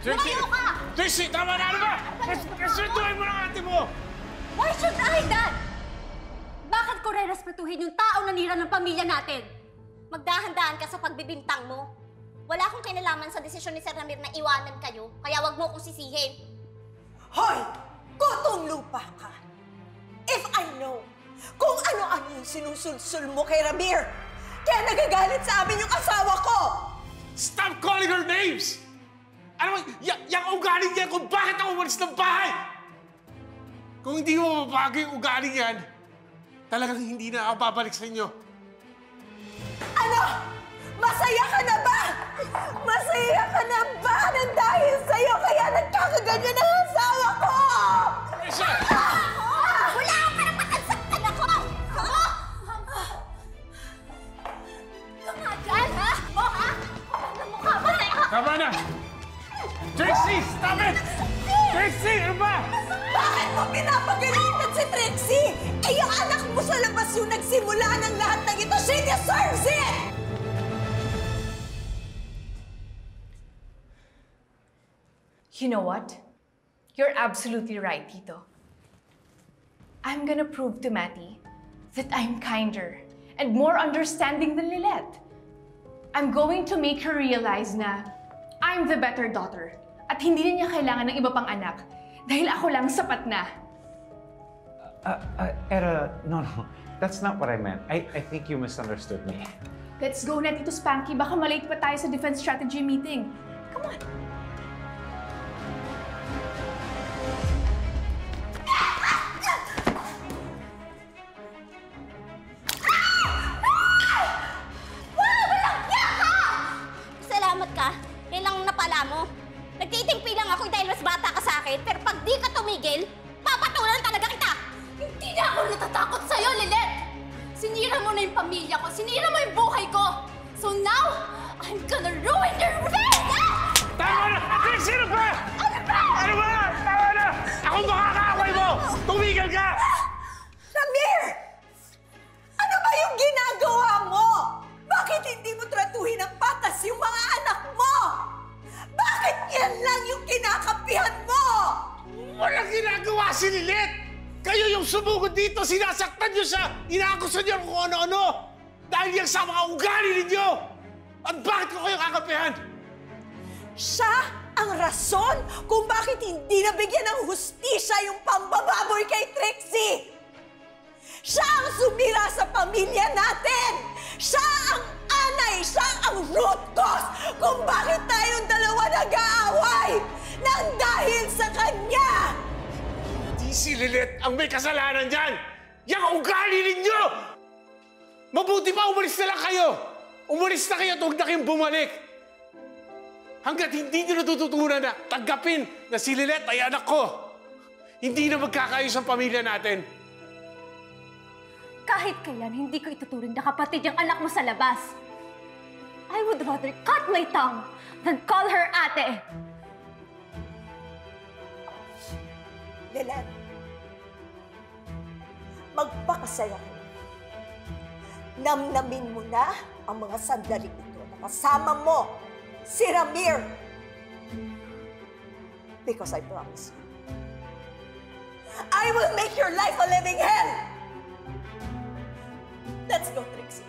Lumayo ka! Trixie, tama na! Ano ba? Respetuhin mo ng ate mo! Why should I, Dad? Bakit ko re-respetuhin yung taong nanira ng pamilya natin? Magdahan-dahan ka sa pagbibintang mo. Wala akong kinalaman sa desisyon ni Sir Ramir na iwanan kayo, kaya wag mo akong sisihin. Hoy! Kutong lupa ka! If I know kung ano-ano yung sinusulsul mo kay Ramir, kaya nagagalit sa amin yung asawa ko! Stop calling her names! Ano mo, yung ugaling yan kung bakit ako umalis ng bahay! Kung hindi mo mabago yung ugaling yan, talagang hindi na ako babalik sa inyo. Ano? Masaya ka na ba? Masaya ka na ba nang dahil sa'yo kaya nagkakaganyan ang asawa ko? Trisha! Wala ka na patansaktan ako! Tumagal, ha? O, ha? Ang mukha mo na, ha? Tama na! Trixie, stop it! Trixie, ano ba? Bakit mo pinapagalitan si Trixie? Eh, yung anak mo sa labas yung nagsimula ng lahat ng ito. She deserves it! You know what? You're absolutely right, Tito. I'm gonna prove to Matty that I'm kinder and more understanding than Lilette. I'm going to make her realize na I'm the better daughter at hindi na niya kailangan ng iba pang anak dahil ako lang sapat na. Era, no. That's not what I meant. I think you misunderstood me. Let's go na, Tito Spanky. Baka malate pa tayo sa defense strategy meeting. Come on. Salamat ka. Yan lang napala mo. Nagtitimpi lang ako dahil mas bata ka sa akin, pero pag di ka tumigil, papatulan talaga kita! Hindi na ako natatakot sa'yo, Lilette! Sinira mo na yung pamilya ko, sinira mo yung buhay ko! So now, I'm gonna ruin your face! Tama na! Trixie, ano ba? Ano ba? Ano ba? Tama na! Ako makakaaway mo! Tumigil ka! Ramir! Ano ba yung ginagawa mo? Bakit hindi mo tratuhin ng patas yung mga anak mo? Bakit yan lang yung kinakapihan mo? Walang ginagawa si Lilette! Kayo yung sumugod dito, sinasaktan nyo siya, inaakusan nyo kung ano-ano! Dahil yan sa mga ugali ninyo! At bakit ko kayo kakapihan? Siya ang rason kung bakit hindi nabigyan ng hustisya yung pambababoy kay Trixie! Siya ang sumira sa pamilya natin! Siya ang anay! Siya ang root cause kung bakit tayong dalawa nag-aaway! Nang dahil sa kanya! Hindi si Lilette ang may kasalanan dyan! Yang ugali ninyo! Mabuti pa umalis na lang kayo! Umalis na kayo at huwag na kayong bumalik! Hanggat hindi nyo natututunan na tanggapin na si Lilette ay anak ko, hindi na magkakayos ang pamilya natin. Kahit kailan, hindi ko ituturing na kapatid yung anak mo sa labas. I would rather cut my tongue than call her ate. Lilette, magpakasaya ka. Namnamin mo na ang mga sandaling ito na kasama mo si Ramir. Because I promise you, I will make your life a living hell! Let's go, Trixie.